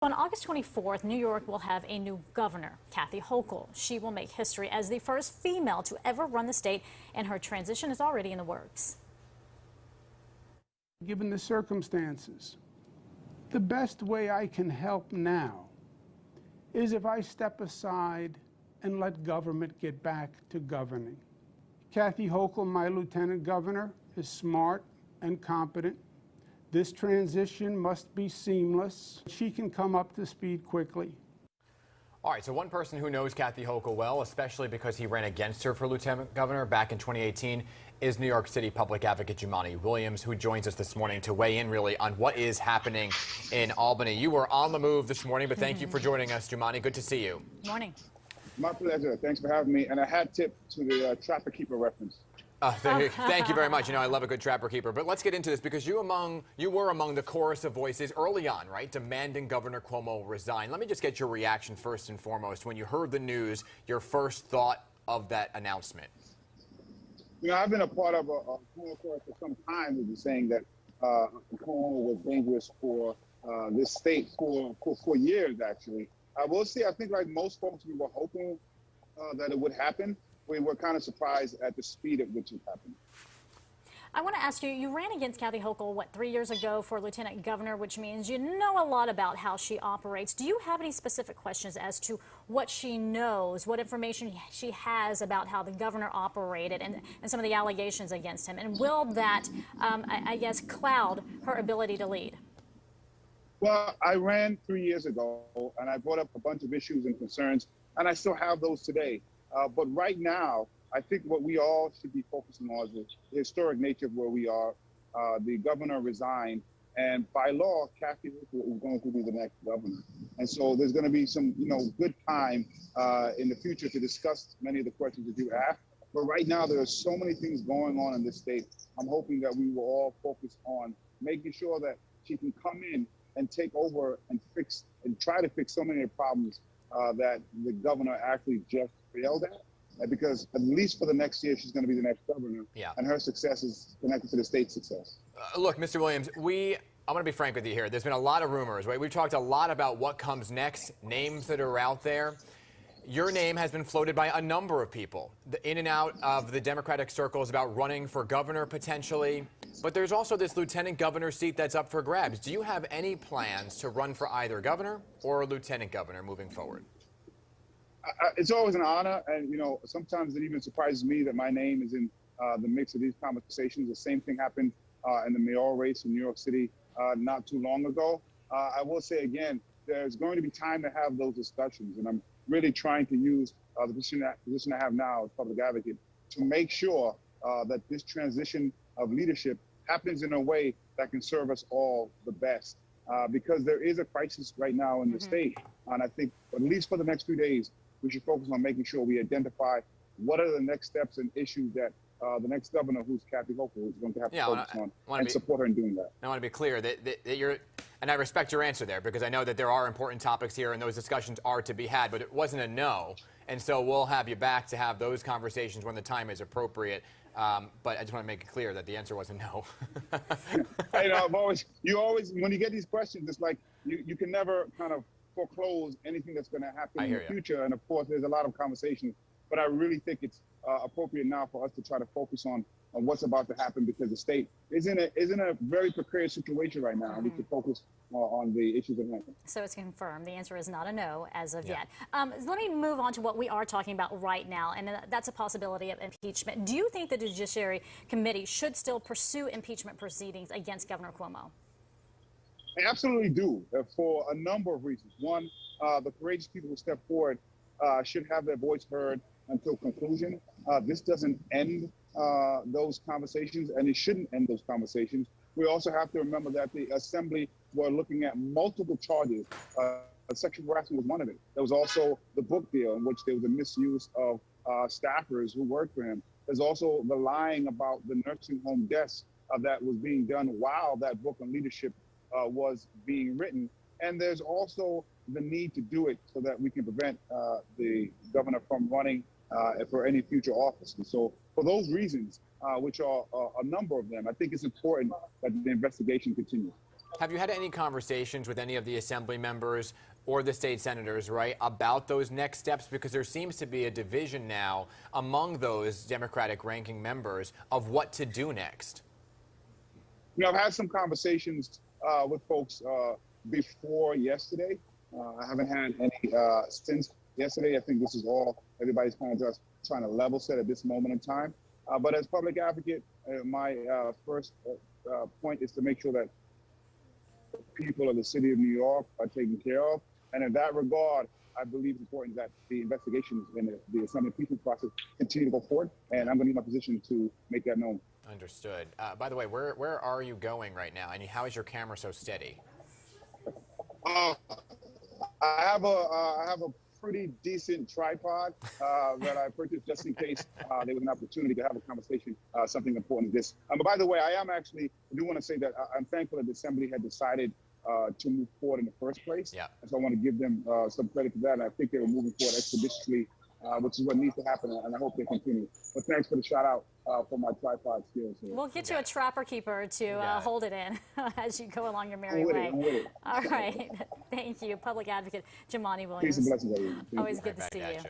On August 24th, New York will have a new governor, Kathy Hochul. She will make history as the first female to ever run the state, and her transition is already in the works. Given the circumstances, the best way I can help now is if I step aside and let government get back to governing. Kathy Hochul, my lieutenant governor, is smart and competent. This transition must be seamless. She can come up to speed quickly. All right, so one person who knows Kathy Hochul well, especially because he ran against her for lieutenant governor back in 2018, is New York City public advocate Jumaane Williams, who joins us this morning to weigh in really on what is happening in Albany. You were on the move this morning, but thank you for joining us, Jumaane. Good to see you. Morning. My pleasure. Thanks for having me. And a hat tip to the trapper keeper reference. Thank you very much. You know, I love a good trapper keeper. But let's get into this because you were among the chorus of voices early on, right, demanding Governor Cuomo resign. Let me just get your reaction first and foremost. When you heard the news, your first thought of that announcement. You know, I've been a part of a Cuomo chorus for some time, who've been saying that Cuomo was dangerous for this state for years, actually. I will say, I think like most folks, we were hoping that it would happen. We were kind of surprised at the speed at which it happened. I want to ask you, you ran against Kathy Hochul, 3 years ago for lieutenant governor, which means you know a lot about how she operates. Do you have any specific questions as to what she knows, what information she has about how the governor operated and some of the allegations against him? And will that, I guess, cloud her ability to lead? Well, I ran 3 years ago, and I brought up a bunch of issues and concerns, and I still have those today. But right now, I think what we all should be focusing on is the historic nature of where we are. The governor resigned, and by law, Kathy Hochul is going to be the next governor. And so there's going to be some, good time in the future to discuss many of the questions that you asked. But right now, there are so many things going on in this state. I'm hoping that we will all focus on making sure that she can come in and take over and fix and try to fix so many of the problems that the governor actually just failed at, because at least for the next year, she's going to be the next governor, and her success is connected to the state's success. Look, Mr. Williams, I'm going to be frank with you here. There's been a lot of rumors, right? We've talked a lot about what comes next, names that are out there. Your name has been floated by a number of people, in and out of the Democratic circles, about running for governor potentially. But there's also this lieutenant governor seat that's up for grabs. Do you have any plans to run for either governor or lieutenant governor moving forward? It's always an honor, and sometimes it even surprises me that my name is in the mix of these conversations. The same thing happened in the mayoral race in New York City not too long ago. I will say again, there's going to be time to have those discussions, and I'm really trying to use the position I have now as public advocate to make sure that this transition of leadership happens in a way that can serve us all the best. Because there is a crisis right now in the state, and I think at least for the next few days, we should focus on making sure we identify what are the next steps and issues that the next governor, who's Kathy Hochul, is going to have to focus on and support her in doing that. I want to be clear that you're, and I respect your answer there, because I know that there are important topics here and those discussions are to be had, but it wasn't a no. And so we'll have you back to have those conversations when the time is appropriate. But I just want to make it clear that the answer wasn't no. You always, when you get these questions, it's like you can never kind of foreclose anything that's going to happen in the future. And of course, there's a lot of conversation, but I really think it's appropriate now for us to try to focus on what's about to happen, because the state is in a very precarious situation right now. We should focus on the issues at hand. So it's confirmed. The answer is not a no as of yet. Let me move on to what we are talking about right now, and that's a possibility of impeachment. Do you think the Judiciary Committee should still pursue impeachment proceedings against Governor Cuomo? I absolutely do, for a number of reasons. One, the courageous people who step forward should have their voice heard until conclusion. This doesn't end those conversations, and it shouldn't end those conversations. We also have to remember that the Assembly were looking at multiple charges. Sexual harassment was one of it. There was also the book deal, in which there was a misuse of staffers who worked for him. There's also the lying about the nursing home deaths that was being done while that book on leadership was being written. And there's also the need to do it so that we can prevent the governor from running for any future office. And so for those reasons, which are a number of them, I think it's important that the investigation continues. Have you had any conversations with any of the assembly members or the state senators, right, about those next steps? Because there seems to be a division now among those Democratic ranking members of what to do next. You know, I've had some conversations with folks before yesterday. I haven't had any since yesterday. I think this is all everybody's kind of just trying to level set at this moment in time. But as public advocate, my first point is to make sure that people of the city of New York are taken care of. And in that regard, I believe it's important that the investigations and the assembly impeachment process continue to go forward. And I'm going to be in my position to make that known. Understood. By the way, where are you going right now? And how is your camera so steady? I have a pretty decent tripod that I purchased just in case there was an opportunity to have a conversation, something important as this. But by the way, I do want to say that I'm thankful that the Assembly had decided to move forward in the first place. Yeah. And so I want to give them some credit for that. And I think they were moving forward expeditiously, which is what needs to happen. And I hope they continue. But thanks for the shout out for my tripod skills here. We'll get you a trapper keeper to hold it in as you go along your merry I'm way. with it. All right. Thank you. Public Advocate Jumaane Williams. Peace and blessings, everyone. Always good to see you.